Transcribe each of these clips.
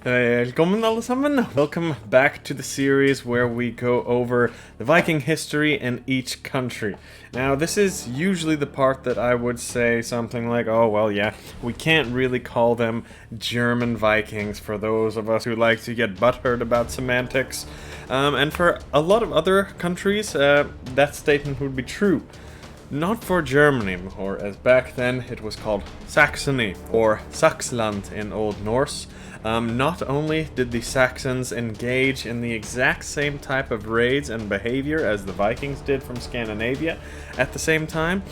Välkommen allesammans! Welcome back to the series where we go over the Viking history in each country. Now, this is usually the part that I would say something like, oh, well, yeah, we can't really call them German Vikings for those of us who like to get butthurt about semantics. And for a lot of other countries, that statement would be true. Not for Germany, or as back then it was called Saxony, or Saxland in Old Norse. Not only did the Saxons engage in the exact same type of raids and behavior as the Vikings did from Scandinavia at the same time,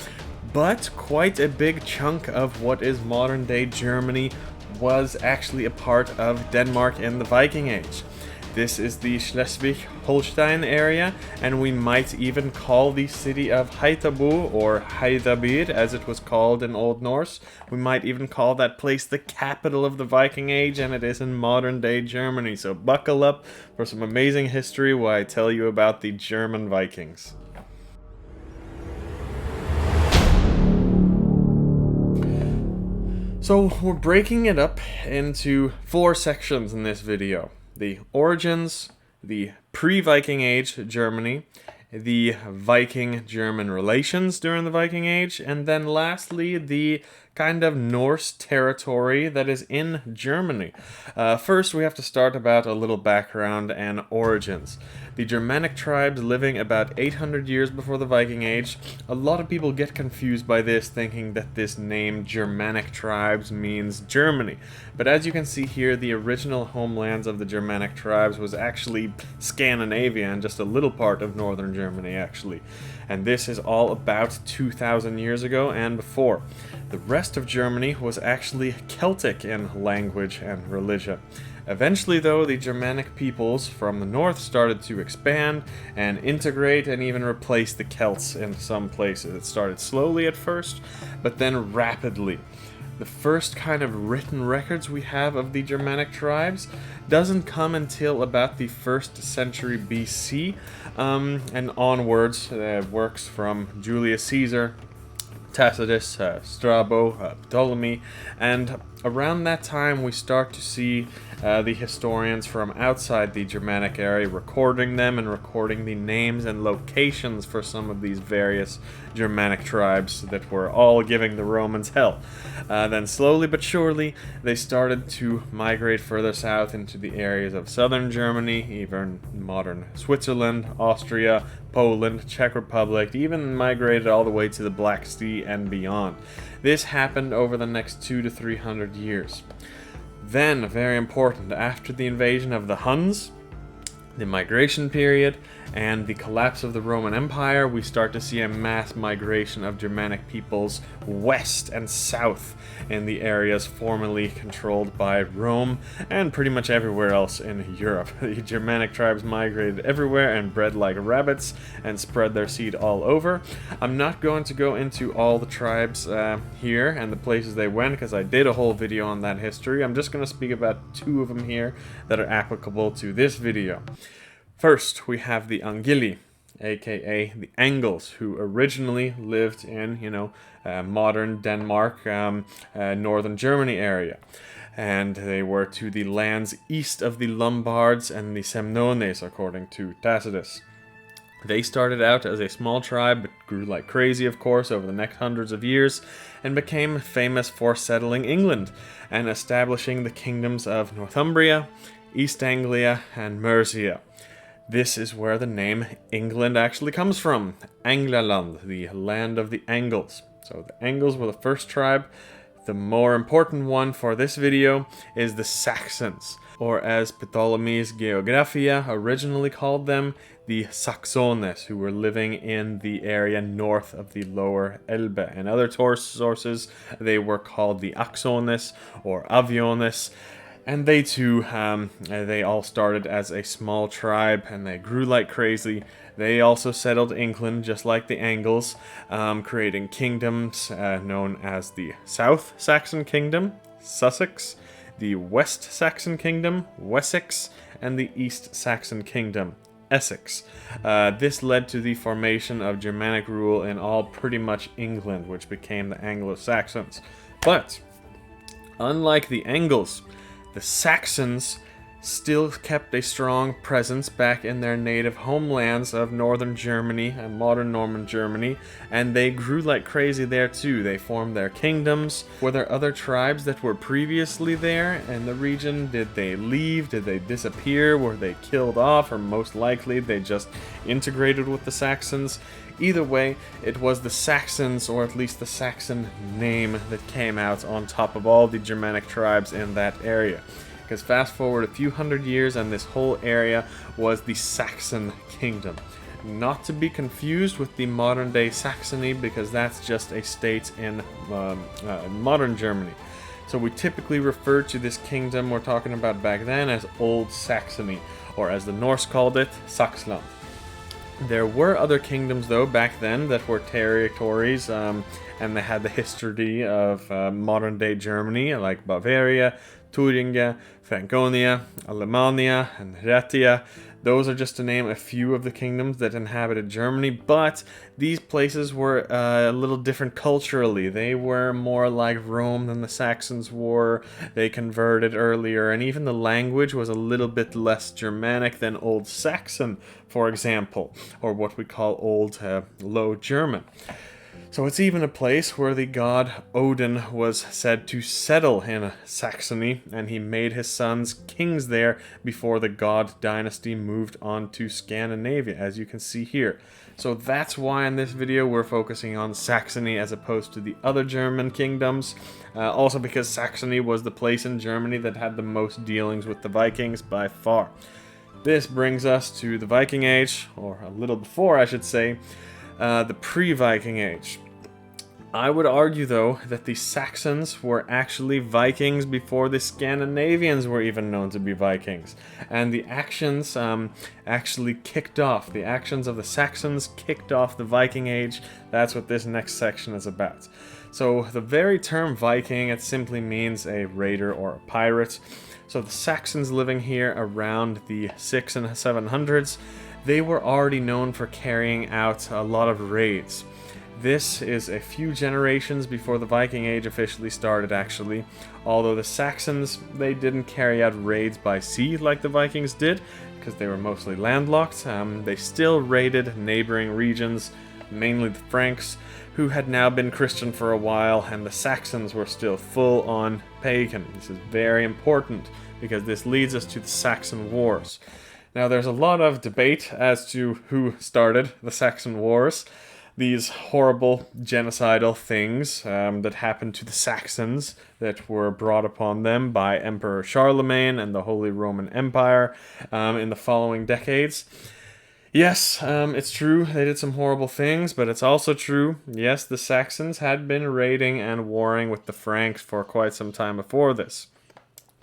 but quite a big chunk of what is modern-day Germany was actually a part of Denmark in the Viking Age. This is the Schleswig-Holstein area, and we might even call the city of Haithabu, or Haidabir as it was called in Old Norse. We might even call that place the capital of the Viking Age, and it is in modern-day Germany. So buckle up for some amazing history while I tell you about the German Vikings. So we're breaking it up into 4 sections in this video. The origins, the pre-Viking Age Germany, the Viking-German relations during the Viking Age, and then lastly, the kind of Norse territory that is in Germany. First, we have to start about a little background and origins. The Germanic tribes living about 800 years before the Viking Age. A lot of people get confused by this, thinking that this name Germanic tribes means Germany. But as you can see here, the original homelands of the Germanic tribes was actually Scandinavia and just a little part of northern Germany actually. And this is all about 2,000 years ago and before. The rest of Germany was actually Celtic in language and religion. Eventually, though, the Germanic peoples from the north started to expand and integrate and even replace the Celts in some places. It started slowly at first, but then rapidly. The first kind of written records we have of the Germanic tribes doesn't come until about the 1st century BC and onwards. Works from Julius Caesar, Tacitus, Strabo, Ptolemy, and around that time we start to see the historians from outside the Germanic area recording them and recording the names and locations for some of these various Germanic tribes that were all giving the Romans hell. Then slowly but surely they started to migrate further south into the areas of southern Germany, even modern Switzerland, Austria, Poland, Czech Republic, even migrated all the way to the Black Sea and beyond. This happened over the next 200 to 300 years. Then, very important, after the invasion of the Huns, the migration period, and the collapse of the Roman Empire, we start to see a mass migration of Germanic peoples west and south in the areas formerly controlled by Rome and pretty much everywhere else in Europe. The Germanic tribes migrated everywhere and bred like rabbits and spread their seed all over. I'm not going to go into all the tribes here and the places they went because I did a whole video on that history. I'm just going to speak about 2 of them here that are applicable to this video. First, we have the Angili, aka the Angles, who originally lived in, modern Denmark, northern Germany area. And they were to the lands east of the Lombards and the Semnones, according to Tacitus. They started out as a small tribe, but grew like crazy, of course, over the next hundreds of years, and became famous for settling England and establishing the kingdoms of Northumbria, East Anglia, and Mercia. This is where the name England actually comes from. Anglaland, the land of the Angles. So the Angles were the first tribe. The more important one for this video is the Saxons, or as Ptolemy Geographia originally called them, the Saxones, who were living in the area north of the Lower Elbe. In other sources, they were called the Axones or Aviones. And they too, they all started as a small tribe, and they grew like crazy. They also settled England, just like the Angles, creating kingdoms known as the South Saxon Kingdom, Sussex, the West Saxon Kingdom, Wessex, and the East Saxon Kingdom, Essex. This led to the formation of Germanic rule in all pretty much England, which became the Anglo-Saxons. But, unlike the Angles, The Saxons still kept a strong presence back in their native homelands of northern Germany and modern Norman Germany, and they grew like crazy there too. They formed their kingdoms. Were there other tribes that were previously there in the region? Did they leave? Did they disappear? Were they killed off? Or most likely they just integrated with the Saxons? Either way, it was the Saxons, or at least the Saxon name, that came out on top of all the Germanic tribes in that area. Because fast forward a few hundred years and this whole area was the Saxon kingdom. Not to be confused with the modern day Saxony, because that's just a state in modern Germany. So we typically refer to this kingdom we're talking about back then as Old Saxony, or as the Norse called it, Saxland. There were other kingdoms though back then that were territories, and they had the history of modern day Germany, like Bavaria, Thuringia, Franconia, Alemannia, and Raetia. Those are just to name a few of the kingdoms that inhabited Germany, but these places were a little different culturally. They were more like Rome than the Saxons were. They converted earlier, and even the language was a little bit less Germanic than Old Saxon, for example, or what we call Old Low German. So it's even a place where the god Odin was said to settle in Saxony, and he made his sons kings there before the god dynasty moved on to Scandinavia, as you can see here. So that's why in this video we're focusing on Saxony as opposed to the other German kingdoms. Also because Saxony was the place in Germany that had the most dealings with the Vikings by far. This brings us to the Viking Age, or a little before I should say, the Pre-Viking Age. I would argue, though, that the Saxons were actually Vikings before the Scandinavians were even known to be Vikings. And the actions actually kicked off. The actions of the Saxons kicked off the Viking Age. That's what this next section is about. So the very term Viking, it simply means a raider or a pirate. So the Saxons living here around the 600s and 700s, they were already known for carrying out a lot of raids. This is a few generations before the Viking Age officially started, actually. Although the Saxons, they didn't carry out raids by sea like the Vikings did, because they were mostly landlocked. They still raided neighboring regions, mainly the Franks, who had now been Christian for a while, and the Saxons were still full-on pagan. This is very important, because this leads us to the Saxon Wars. Now, there's a lot of debate as to who started the Saxon Wars. These horrible genocidal things that happened to the Saxons that were brought upon them by Emperor Charlamagne and the Holy Roman Empire in the following decades. Yes, it's true, they did some horrible things, but it's also true, yes, the Saxons had been raiding and warring with the Franks for quite some time before this.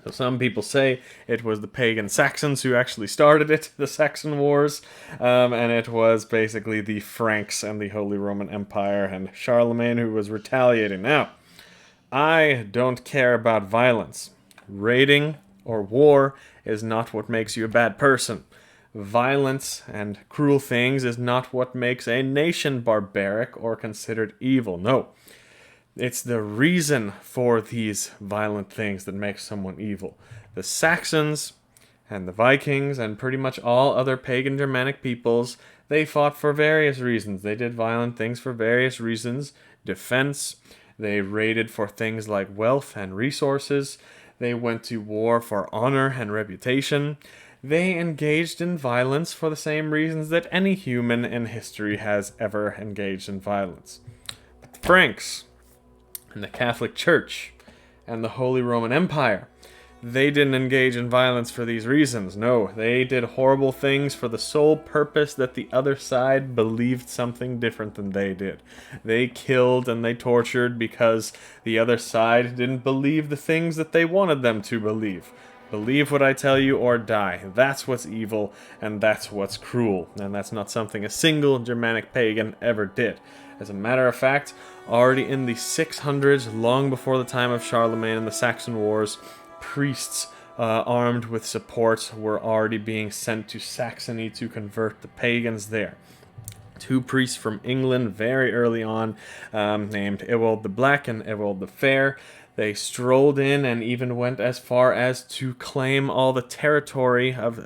So some people say it was the pagan Saxons who actually started it, the Saxon Wars, and it was basically the Franks and the Holy Roman Empire and Charlemagne who was retaliating. Now, I don't care about violence. Raiding or war is not what makes you a bad person. Violence and cruel things is not what makes a nation barbaric or considered evil. No. It's the reason for these violent things that makes someone evil. The Saxons and the Vikings and pretty much all other pagan Germanic peoples, they fought for various reasons. They did violent things for various reasons. Defense. They raided for things like wealth and resources. They went to war for honor and reputation. They engaged in violence for the same reasons that any human in history has ever engaged in violence. But the Franks and the Catholic Church and the Holy Roman Empire, they didn't engage in violence for these reasons. No, they did horrible things for the sole purpose that the other side believed something different than they did. They killed and they tortured because the other side didn't believe the things that they wanted them to believe. Believe what I tell you or die. That's what's evil and that's what's cruel. And that's not something a single Germanic pagan ever did. As a matter of fact, already in the 600s, long before the time of Charlemagne and the Saxon Wars, priests armed with support were already being sent to Saxony to convert the pagans there. Two priests from England very early on, named Ewald the Black and Ewald the Fair, They strolled in and even went as far as to claim all the territory of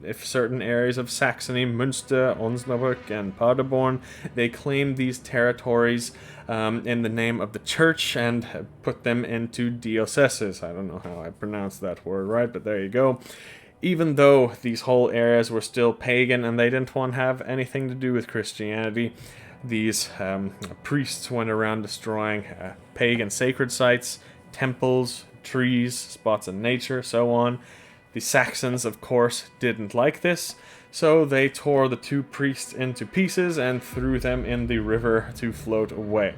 if certain areas of Saxony, Münster, Osnabrück, and Paderborn. They claimed these territories in the name of the church and put them into dioceses. I don't know how I pronounced that word right, but there you go. Even though these whole areas were still pagan and they didn't want to have anything to do with Christianity, these priests went around destroying pagan sacred sites, temples, trees, spots in nature, so on. The Saxons, of course, didn't like this, so they tore the two priests into pieces and threw them in the river to float away.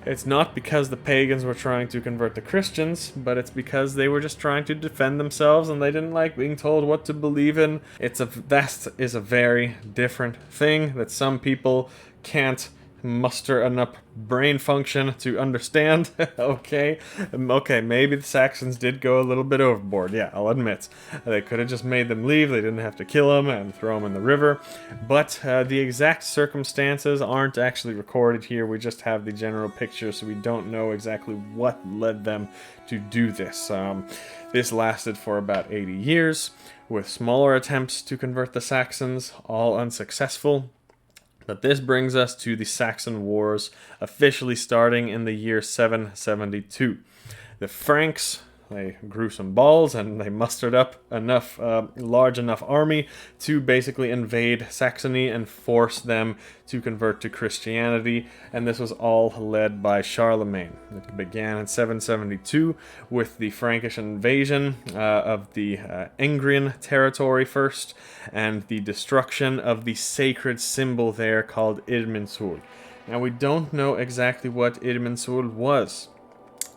It's not because the pagans were trying to convert the Christians, but it's because they were just trying to defend themselves and they didn't like being told what to believe in. That is a very different thing that some people can't muster enough brain function to understand. Okay, maybe the Saxons did go a little bit overboard. Yeah, I'll admit. They could have just made them leave. They didn't have to kill them and throw them in the river. But the exact circumstances aren't actually recorded here. We just have the general picture, so we don't know exactly what led them to do this. This lasted for about 80 years, with smaller attempts to convert the Saxons, all unsuccessful. But this brings us to the Saxon Wars, officially starting in the year 772. The Franks, they grew some balls and they mustered up enough, large enough army to basically invade Saxony and force them to convert to Christianity, and this was all led by Charlemagne. It began in 772 with the Frankish invasion of the Angrian territory first, and the destruction of the sacred symbol there called Irminsul. Now we don't know exactly what Irminsul was.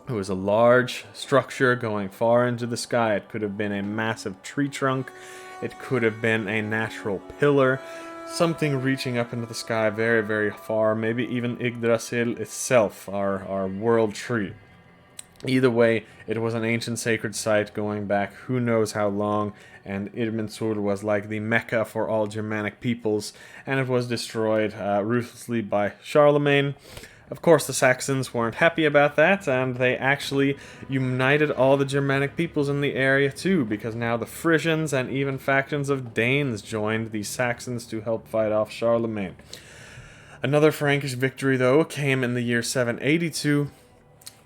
It was a large structure going far into the sky. It could have been a massive tree trunk. It could have been a natural pillar. Something reaching up into the sky very, very far. Maybe even Yggdrasil itself, our world tree. Either way, it was an ancient sacred site going back who knows how long, and Irminsul was like the Mecca for all Germanic peoples, and it was destroyed ruthlessly by Charlemagne. Of course, the Saxons weren't happy about that, and they actually united all the Germanic peoples in the area too, because now the Frisians and even factions of Danes joined the Saxons to help fight off Charlemagne. Another Frankish victory, though, came in the year 782,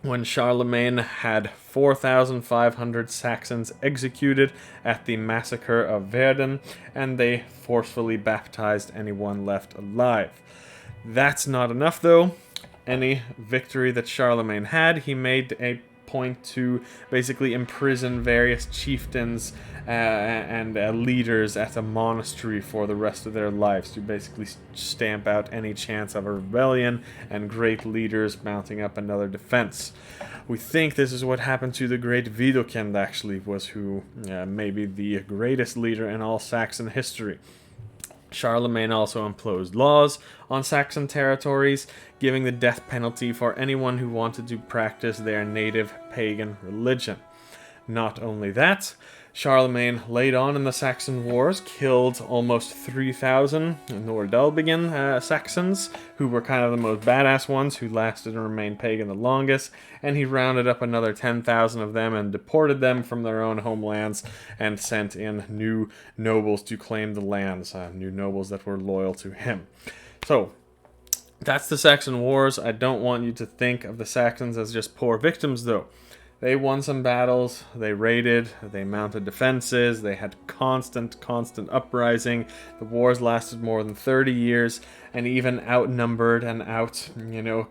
when Charlemagne had 4,500 Saxons executed at the massacre of Verden, and they forcefully baptized anyone left alive. That's not enough, though. Any victory that Charlemagne had, he made a point to basically imprison various chieftains and leaders at a monastery for the rest of their lives, to basically stamp out any chance of a rebellion and great leaders mounting up another defense. We think this is what happened to the great Widukind, actually, was who maybe the greatest leader in all Saxon history. Charlemagne also imposed laws on Saxon territories, giving the death penalty for anyone who wanted to practice their native pagan religion. Not only that, Charlemagne, late on in the Saxon Wars, killed almost 3,000 Nordalbigan Saxons, who were kind of the most badass ones, who lasted and remained pagan the longest, and he rounded up another 10,000 of them and deported them from their own homelands and sent in new nobles to claim the lands, new nobles that were loyal to him. So, that's the Saxon Wars. I don't want you to think of the Saxons as just poor victims, though. They won some battles, they raided, they mounted defenses, they had constant uprising. The wars lasted more than 30 years, and even outnumbered and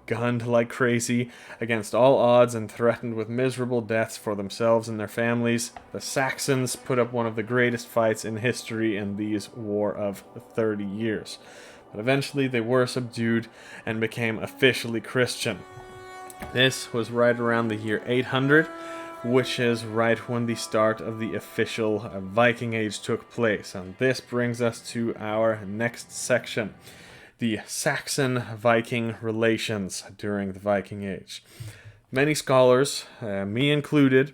gunned like crazy against all odds and threatened with miserable deaths for themselves and their families. The Saxons put up one of the greatest fights in history in these war of 30 years. But eventually they were subdued and became officially Christian. This was right around the year 800, which is right when the start of the official Viking Age took place. And this brings us to our next section, the Saxon-Viking relations during the Viking Age. Many scholars, me included,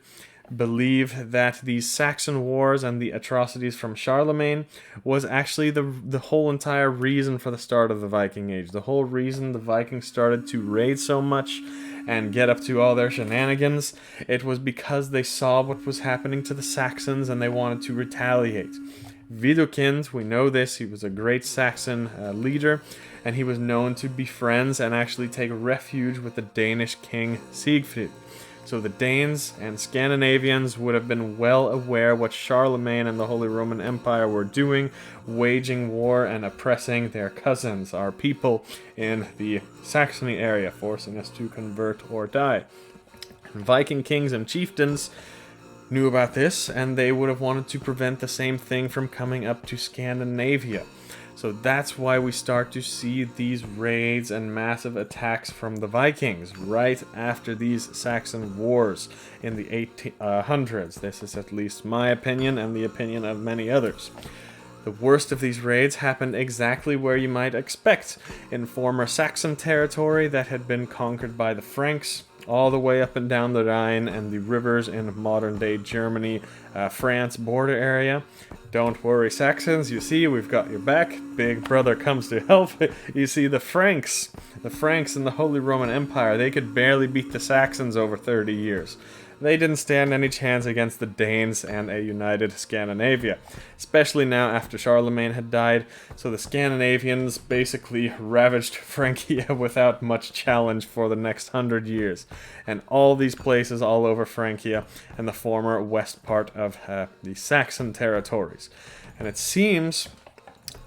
believe that the Saxon Wars and the atrocities from Charlemagne was actually the whole entire reason for the start of the Viking Age. The whole reason the Vikings started to raid so much and get up to all their shenanigans. It was because they saw what was happening to the Saxons and they wanted to retaliate. Widukind, we know this, he was a great Saxon leader, and he was known to be friends and actually take refuge with the Danish king Siegfried. So the Danes and Scandinavians would have been well aware what Charlemagne and the Holy Roman Empire were doing, waging war and oppressing their cousins, our people in the Saxony area, forcing us to convert or die. Viking kings and chieftains knew about this, and they would have wanted to prevent the same thing from coming up to Scandinavia. So that's why we start to see these raids and massive attacks from the Vikings right after these Saxon Wars in the 1800s. This is at least my opinion and the opinion of many others. The worst of these raids happened exactly where you might expect, in former Saxon territory that had been conquered by the Franks, all the way up and down the Rhine and the rivers in modern-day Germany, France border area. Don't worry, Saxons, you see, we've got your back. Big brother comes to help. You see, the Franks in the Holy Roman Empire, they could barely beat the Saxons over 30 years. They didn't stand any chance against the Danes and a united Scandinavia, especially now after Charlemagne had died, so the Scandinavians basically ravaged Francia without much challenge for the next 100 years, and all these places all over Francia and the former west part of the Saxon territories. And it seems,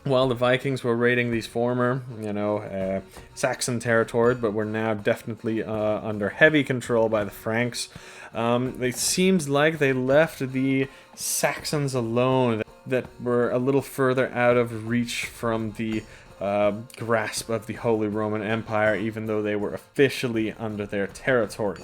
while the Vikings were raiding these former, Saxon territories, but were now definitely under heavy control by the Franks, it seems like they left the Saxons alone, that were a little further out of reach from the grasp of the Holy Roman Empire, even though they were officially under their territory.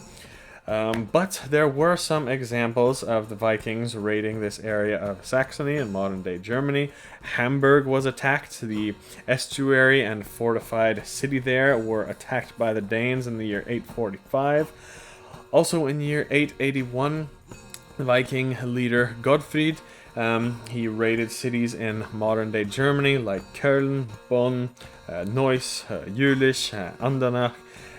But there were some examples of the Vikings raiding this area of Saxony in modern-day Germany. Hamburg was attacked. The estuary and fortified city there were attacked by the Danes in the year 845. Also in year 881, the Viking leader Godfried, he raided cities in modern-day Germany like Köln, Bonn, Neuss, Jülich, Andernach.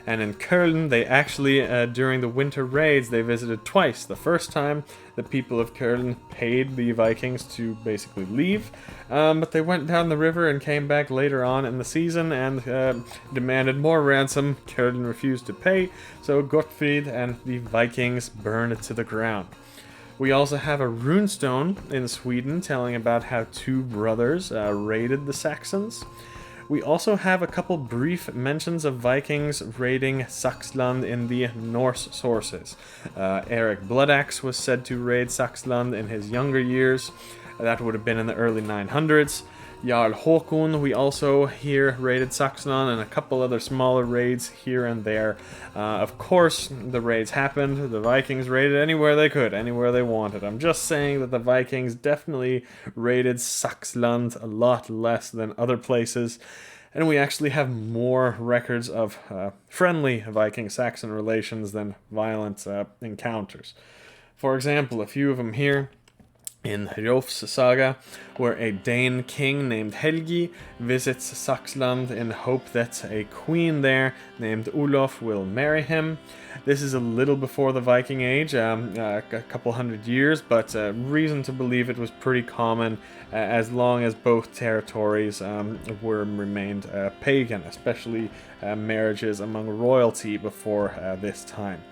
And in Köln, they actually, during the winter raids, they visited twice. The first time, the people of Köln paid the Vikings to basically leave, but they went down the river and came back later on in the season and demanded more ransom. Köln refused to pay, so Gottfried and the Vikings burned it to the ground. We also have a runestone in Sweden telling about how two brothers raided the Saxons. We also have a couple brief mentions of Vikings raiding Saxland in the Norse sources. Eric Bloodaxe was said to raid Saxland in his younger years. That would have been in the early 900s. Jarl Håkon, we also hear, raided Saxland, and a couple other smaller raids here and there. Of course, the raids happened. The Vikings raided anywhere they could, anywhere they wanted. I'm just saying that the Vikings definitely raided Saxland a lot less than other places. And we actually have more records of friendly Viking-Saxon relations than violent encounters. For example, a few of them here. In Hrolf's saga, where a Dane king named Helgi visits Saxland in hope that a queen there named Olof will marry him. This is a little before the Viking Age, a couple hundred years, but reason to believe it was pretty common as long as both territories remained pagan, especially marriages among royalty before this time.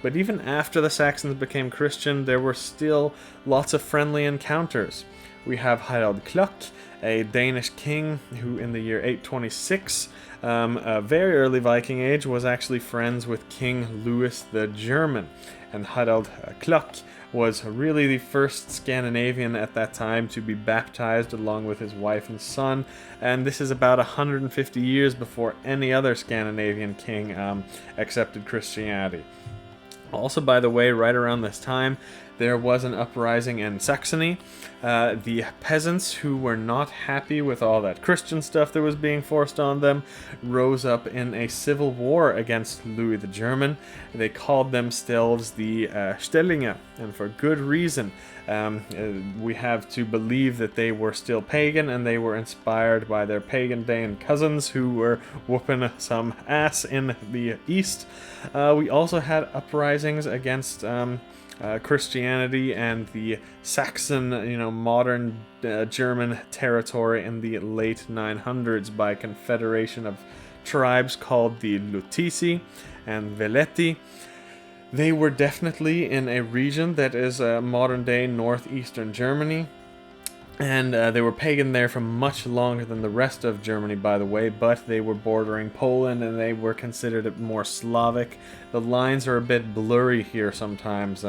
But even after the Saxons became Christian, there were still lots of friendly encounters. We have Harald Klok, a Danish king who in the year 826, a very early Viking Age, was actually friends with King Louis the German. And Harald Klok was really the first Scandinavian at that time to be baptized along with his wife and son, and this is about 150 years before any other Scandinavian king accepted Christianity. Also, by the way, right around this time, there was an uprising in Saxony. The peasants, who were not happy with all that Christian stuff that was being forced on them, rose up in a civil war against Louis the German. They called themselves the Stellinger, and for good reason. We have to believe that they were still pagan, and they were inspired by their pagan Dane cousins who were whooping some ass in the east. We also had uprisings against Christianity and the Saxon, modern German territory in the late 900s by a confederation of tribes called the Lutisi and Veleti. They were definitely in a region that is modern-day northeastern Germany, and they were pagan there for much longer than the rest of Germany, by the way, but they were bordering Poland, and they were considered more Slavic. The lines are a bit blurry here sometimes,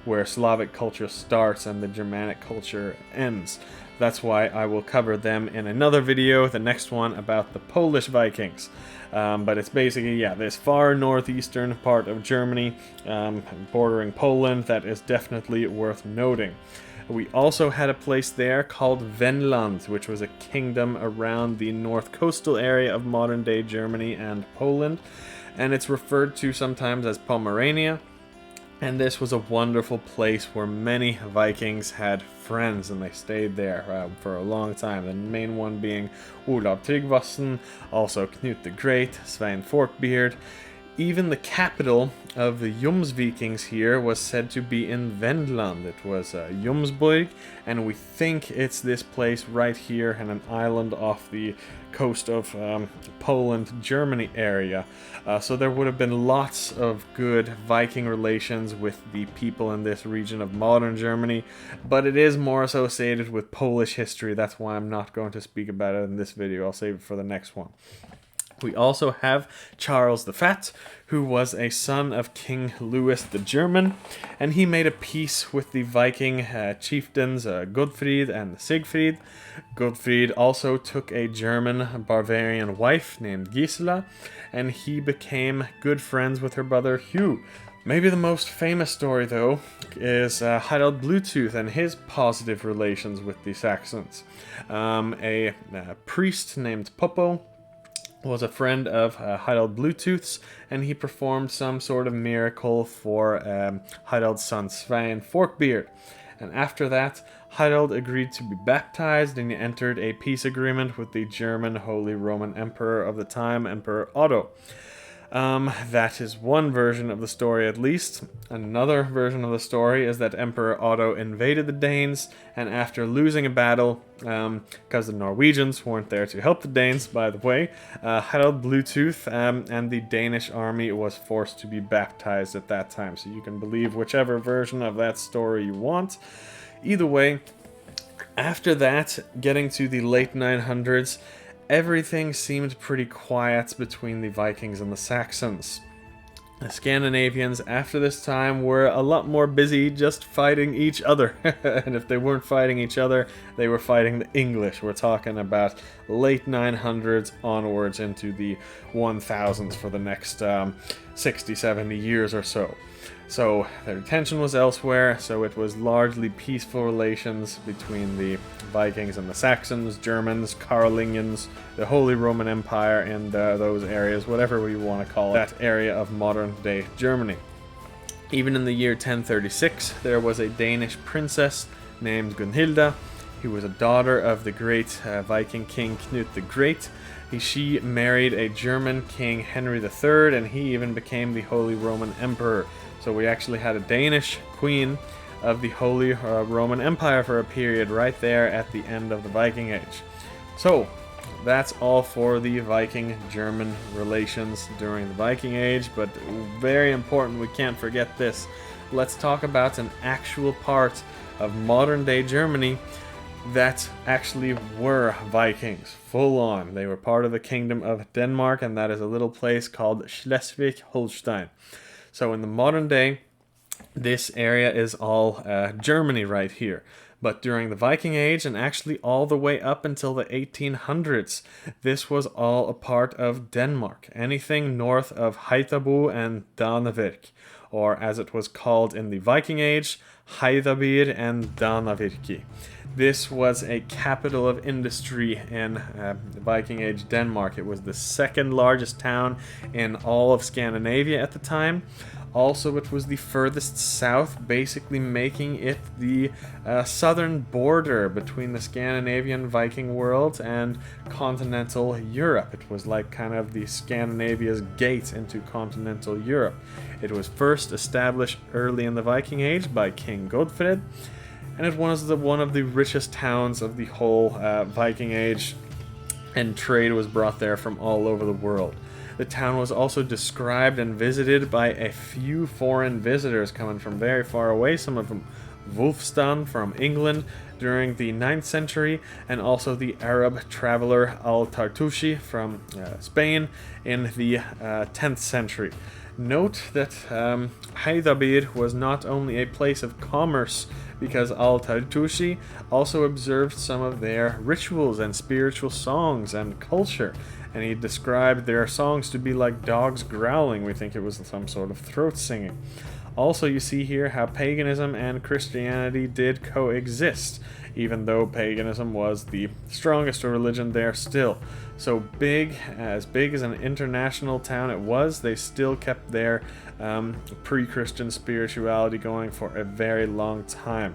where Slavic culture starts and the Germanic culture ends. That's why I will cover them in another video, the next one about the Polish Vikings. But it's basically, this far northeastern part of Germany, bordering Poland, that is definitely worth noting. We also had a place there called Wendland, which was a kingdom around the north coastal area of modern-day Germany and Poland, and it's referred to sometimes as Pomerania. And this was a wonderful place where many Vikings had friends, and they stayed there for a long time. The main one being Olav Tryggvason, also Knut the Great, Svein Forkbeard. Even the capital of the Jomsvikings here was said to be in Wendland. It was Jomsburg, and we think it's this place right here in an island off the coast of Poland, Germany area. So there would have been lots of good Viking relations with the people in this region of modern Germany, but it is more associated with Polish history. That's why I'm not going to speak about it in this video. I'll save it for the next one. We also have Charles the Fat, who was a son of King Louis the German, and he made a peace with the Viking chieftains Godfried and Siegfried. Godfried also took a German Bavarian wife named Gisela, and he became good friends with her brother Hugh. Maybe the most famous story, though, is Harald Bluetooth and his positive relations with the Saxons. A priest named Popo was a friend of Harald Bluetooth's, and he performed some sort of miracle for Harald's son Svein Forkbeard. And after that, Harald agreed to be baptized, and he entered a peace agreement with the German Holy Roman Emperor of the time, Emperor Otto. That is one version of the story, at least. Another version of the story is that Emperor Otto invaded the Danes, and after losing a battle, because the Norwegians weren't there to help the Danes, by the way, Harald Bluetooth and the Danish army was forced to be baptized at that time. So you can believe whichever version of that story you want. Either way, after that, getting to the late 900s, everything seemed pretty quiet between the Vikings and the Saxons. The Scandinavians, after this time, were a lot more busy just fighting each other. And if they weren't fighting each other, they were fighting the English. We're talking about late 900s onwards into the 1000s for the next 60, 70 years or so. So their attention was elsewhere, so it was largely peaceful relations between the Vikings and the Saxons, Germans, Carolingians, the Holy Roman Empire, and those areas, whatever we want to call that area of modern-day Germany. Even in the year 1036, there was a Danish princess named Gunhilda, who was a daughter of the great Viking king Knut the Great. She married a German king, Henry III, and he even became the Holy Roman Emperor. So we actually had a Danish queen of the Holy Roman Empire for a period right there at the end of the Viking Age. So that's all for the Viking-German relations during the Viking Age, but very important, we can't forget this. Let's talk about an actual part of modern-day Germany that actually were Vikings, full on. They were part of the Kingdom of Denmark, and that is a little place called Schleswig-Holstein. So in the modern day, this area is all Germany right here. But during the Viking Age, and actually all the way up until the 1800s, this was all a part of Denmark. Anything north of Haithabu and Dannevirke. or as it was called in the Viking Age, Heiðabir and Danavirki. This was a capital of industry in Viking Age Denmark. It was the second largest town in all of Scandinavia at the time. Also, it was the furthest south, basically making it the southern border between the Scandinavian Viking world and continental Europe. It was like kind of the Scandinavia's gate into continental Europe. It was first established early in the Viking Age by King Godfred, and it was one of the richest towns of the whole Viking Age, and trade was brought there from all over the world. The town was also described and visited by a few foreign visitors coming from very far away, some of them Wulfstan from England during the 9th century, and also the Arab traveler Al-Tartushi from Spain in the 10th century. Note that Heiðabir was not only a place of commerce, because Al-Tartushi also observed some of their rituals and spiritual songs and culture, and he described their songs to be like dogs growling. We think it was some sort of throat singing. Also, you see here how paganism and Christianity did coexist, even though paganism was the strongest religion there still. So big as an international town it was, they still kept their pre-Christian spirituality going for a very long time.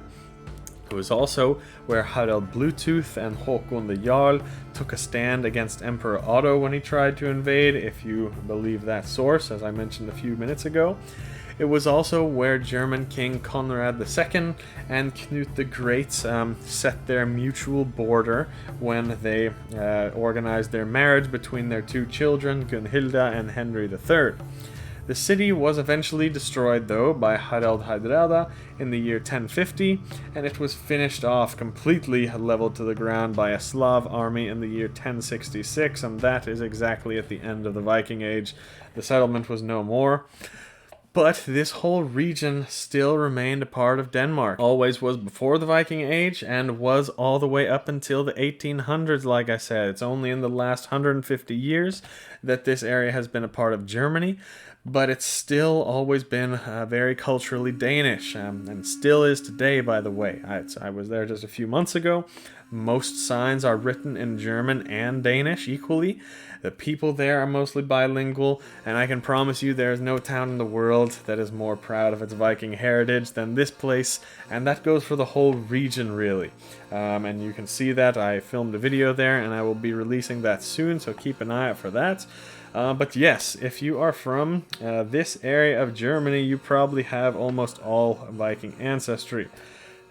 It was also where Harald Bluetooth and Håkon the Jarl took a stand against Emperor Otto when he tried to invade, if you believe that source, as I mentioned a few minutes ago. It was also where German King Conrad II and Knut the Great set their mutual border when they organized their marriage between their two children, Gunhilda and Henry III. The city was eventually destroyed, though, by Harald Hardrada in the year 1050, and it was finished off completely leveled to the ground by a Slav army in the year 1066, and that is exactly at the end of the Viking Age. The settlement was no more. But this whole region still remained a part of Denmark. Always was before the Viking Age and was all the way up until the 1800s, like I said. It's only in the last 150 years that this area has been a part of Germany, but it's still always been very culturally Danish, and still is today, by the way. I was there just a few months ago. Most signs are written in German and Danish equally. The people there are mostly bilingual, and I can promise you there is no town in the world that is more proud of its Viking heritage than this place, and that goes for the whole region, really. And you can see that I filmed a video there, and I will be releasing that soon, so keep an eye out for that. But yes, if you are from this area of Germany, you probably have almost all Viking ancestry.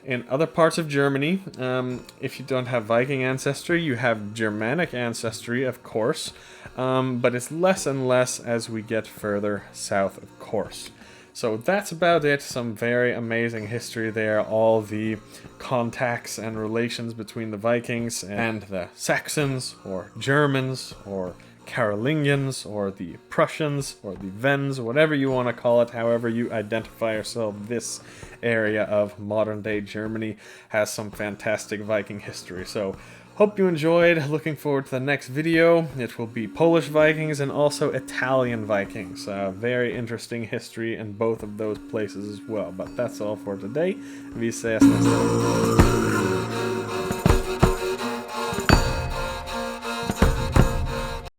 In other parts of Germany, if you don't have Viking ancestry, you have Germanic ancestry, of course, but it's less and less as we get further south, of course. So that's about it. Some very amazing history there, all the contacts and relations between the Vikings and the Saxons, or Germans, or Carolingians, or the Prussians, or the Wends, whatever you want to call it, however you identify yourself. This area of modern-day Germany has some fantastic Viking history. So, hope you enjoyed. Looking forward to the next video. It will be Polish Vikings and also Italian Vikings. Very interesting history in both of those places as well. But that's all for today. Vi ses nästa gång.